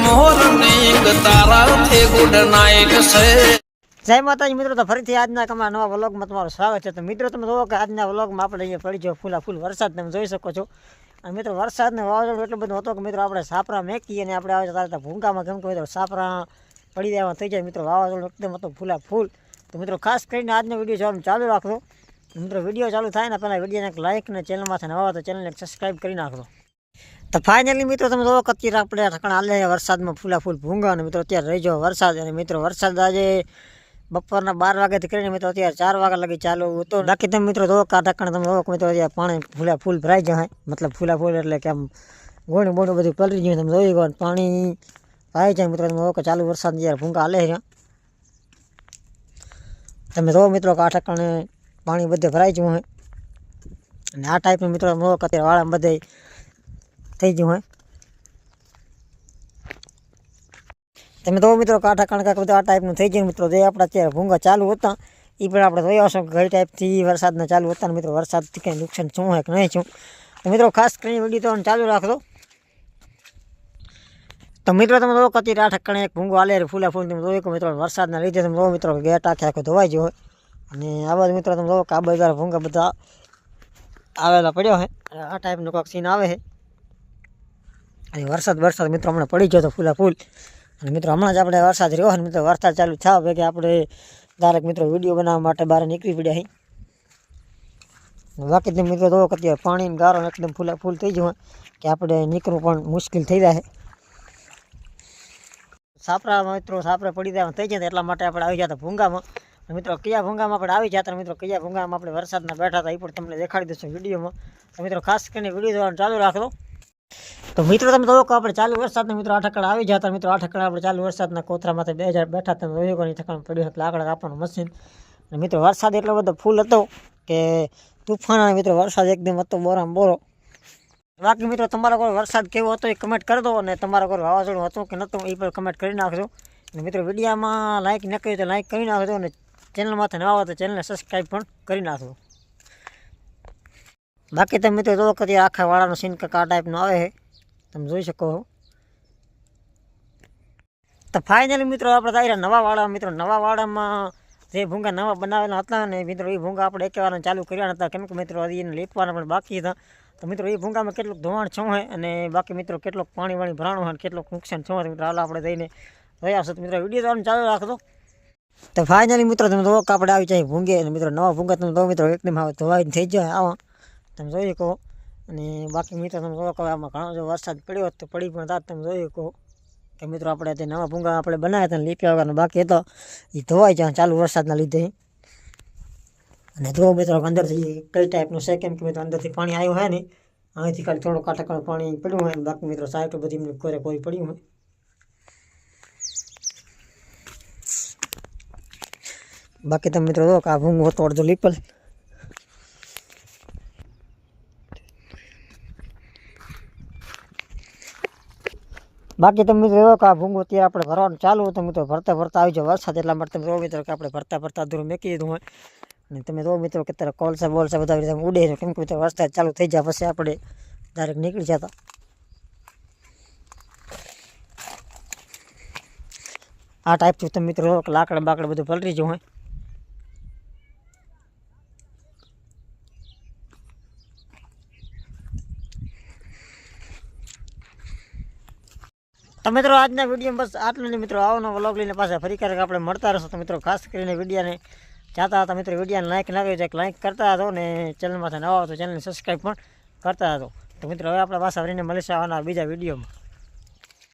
Morning તારાથી good night છે। જય માતાજી મિત્રો, તો ફરીથી આજના અમારા નવા વ્લોગમાં તમારું સ્વાગત છે। તો મિત્રો તમે જુઓ કે આજના વ્લોગમાં આપણે અહીંયા પડી ગયો ફૂલ વરસાદ તમે જોઈ શકો છો। અને મિત્રો વરસાદને વાવાઝોડું એટલો બધો હતો કે મિત્રો આપણે સાપરા મેકી અને આપણે આવે તારતા ભૂંગામાં કેમ કે મિત્રો સાપરા પડી દેવા થઈ જાય। મિત્રો વાવાઝોડું એકદમ હતો ફૂલ। તો મિત્રો ખાસ કરીને આજનો વિડીયો જોવાનું ચાલુ રાખજો। મિત્રો વિડીયો ચાલુ થાય ને પહેલાં વિડીયોને એક લાઇક ને ચેનલમાંથી નવા તો ચેનલને સબસ્ક્રાઈબ કરી નાખજો। તો ફાઇનલી મિત્રો તમે જોવો કે અત્યારે આપણે ઠકાણા હાલે વરસાદમાં ફૂલ ભૂંગા અને મિત્રો અત્યારે રહી જાઓ વરસાદ। અને મિત્રો વરસાદ આજે બપોરના 12 વાગ્યાથી કરીને મિત્રો અત્યારે 4 વાગ્યા લગી ચાલુ હતો। બાકી તમે મિત્રો જોવો કે ઠકાણા તમે જોવો કે મિત્રો અત્યારે પાણી ફૂલ ભરાઈ જાય, મતલબ ફૂલ એટલે કે આમ ગોણું બધું પલરી ગયું તમે જોઈ ગયો પાણી ભરાઈ જાય। મિત્રો તમે જોવો કે ચાલુ વરસાદ જ્યારે ભૂંગા હાલે છે તમે જોવો મિત્રો કે આ ઠકાણે પાણી બધે ભરાઈ ગયું હોય અને આ ટાઈપનું મિત્રો તમે જોવો કે અત્યારે વાળા બધે થઈ ગયું હોય। તમે તો મિત્રો કાંઠા કણકા બધું આ ટાઈપનું થઈ ગયું। મિત્રો જે આપણા અત્યારે ભૂંગા ચાલુ હતા એ પણ આપણે જોયા હશો કે કઈ ટાઈપથી વરસાદના ચાલુ હતા ને મિત્રો વરસાદથી કંઈ નુકસાન શું હોય કે નહીં શું। તો મિત્રો ખાસ કરીને વિડીયો તો ચાલુ રાખજો। તો મિત્રો તમે જો અત્યારે આ ઠકાણે એક ભૂંગો હાલે ફૂલ તમે જોયું કે મિત્રો વરસાદના લીધે તમે જો મિત્રો ગેટ આખો ધોવાઈ ગયો હોય અને આ બાજુ મિત્રો તમે જો કે આ બધા ભૂંગા બધા આવેલા પડ્યો હોય આ ટાઈપનું કોઈક સીન આવે છે। અને વરસાદ મિત્રો હમણાં પડી ગયો તો ફૂલ અને મિત્રો હમણાં જ આપણે વરસાદ રહ્યો અને મિત્રો વરસાદ ચાલુ થયા ભેગે આપણે ડાયરેક્ટ મિત્રો વિડીયો બનાવવા માટે બહાર નીકળી પડ્યા અહીં। બાકી તમે મિત્રો જોવો કે અત્યારે પાણી ગારો એકદમ ફૂલ થઈ ગયું કે આપણે નીકળવું પણ મુશ્કેલ થઈ જાય। સાપરા પડી જાય થઈ જાય એટલા માટે આપણે આવી જતા ભૂંગામાં। મિત્રો કયા ભૂંગામાં આપણે આવી જતા મિત્રો કયા ભૂંગામાં આપણે વરસાદના બેઠા હતા એ પણ તમને દેખાડી દઈશું વિડીયોમાં। તો મિત્રો ખાસ કરીને વિડીયો જોવાનું ચાલુ રાખજો। તો મિત્રો તમે જોવો કે આપણે ચાલુ વરસાદના મિત્રો આ ઠકાણા આવી જતા મિત્રો આ ઠકાણા આપણે ચાલુ વરસાદના કોથરામાંથી બેઠા તમે જોયું કે ઠકાણ પડ્યું એટલે લાકડા કાપવાનું મશીન। અને મિત્રો વરસાદ એટલો બધો ફૂલ હતો કે તુફાન અને મિત્રો વરસાદ એકદમ હતો બોરો। બાકી મિત્રો તમારો કોઈ વરસાદ કેવો હતો એ કમેન્ટ કરી દો અને તમારો કોઈ વાવાઝોડું હતું કે નહોતું એ પણ કમેન્ટ કરી નાખજો। અને મિત્રો વિડીયોમાં લાઇક ન કર્યું તો લાઇક કરી નાખજો અને ચેનલમાંથી નવા હોય તો ચેનલને સબસ્ક્રાઈબ પણ કરી નાખજો। બાકી તમે મિત્રો જોવો કે આખા વાળાનો સીન કાંક આ ટાઈપનો આવે છે તમે જોઈ શકો છો। તો ફાઇનલી મિત્રો આપણે તાર્યા નવા વાળામાં જે ભૂંગા નવા બનાવેલા હતા ને મિત્રો એ ભૂંગા આપણે એક વાર ચાલુ કર્યા હતા કેમ કે મિત્રો એને લીપવાના પણ બાકી હતા। તો મિત્રો એ ભૂંગામાં કેટલુંક ધોવાણ શું હોય અને બાકી મિત્રો કેટલુંક પાણી ભરાણું હોય કેટલુંક નુકસાન શું હોય મિત્રો હાલ આપણે જઈને જોયા હશે। મિત્રો વિડીયો તો ચાલુ રાખજો। તો ફાઇનલી મિત્રો તમે જોવો કે આપણે આવી જાય ભૂંગે અને મિત્રો નવા ભૂંગા તમે જો મિત્રો એકદમ હવે ધોવાઈને થઈ જાય આવા તમે જોઈ શકો। અને બાકી મિત્રો તમે જોવો કે આમાં ઘણો જો વરસાદ પડ્યો તો પડી પણ તાત તમે જોઈ શકો કે મિત્રો આપણે તે નવા ભૂંગા આપણે બનાવ્યા હતા લીપ્યા વગરનો બાકી હતો એ ધોવાઈ જાય ચાલુ વરસાદના લીધે। અને જો મિત્રો અંદરથી કઈ ટાઈપનું છે કેમ કે મિત્રો અંદરથી પાણી આવ્યું હોય ને અહીંથી ખાલી થોડું કાંઠા પાણી પડ્યું હોય બાકી મિત્રો સાઈડ બધી કોઈ પડ્યું હોય। બાકી તમે મિત્રો જો કે આ ભૂંગો હતો અડધો લીપલ। બાકી તમે મિત્રો એવો કે આ ભૂંગો અત્યારે આપણે ભરવાનું ચાલુ હતું મિત્રો ભરતા આવી જાય વરસાદ એટલા માટે તમે જો મિત્રો કે આપણે ભરતા અધૂરું મેકી દીધું હોય। અને તમે જો મિત્રો કે અત્યારે કોલસા બોલસા બધા રીતે ઉડે છે કેમ કે મિત્રો વરસાદ ચાલુ થઈ જાય પછી આપણે ડાયરેક્ટ નીકળી જતા। આ ટાઈપથી તમે મિત્રો લાકડા બાકડા બધું પલરી જવું હોય। તો મિત્રો આજના વિડીયો બસ આટલું ને મિત્રો આવવાનો વ્લોગ લઈને પાછા ફરી ક્યારેક આપણે મળતા રહેશું। તો મિત્રો ખાસ કરીને વિડીયોને ચાહતા હતા મિત્રો વિડીયોને લાઇક ના કર્યું તો લાઇક કરતા હતો ને ચેનલમાંથી નવા હોય તો ચેનલને સબસ્ક્રાઈબ પણ કરતા હતો। તો મિત્રો હવે આપણે પાછા ફરીને મળીશું આવવાના બીજા વિડીયોમાં।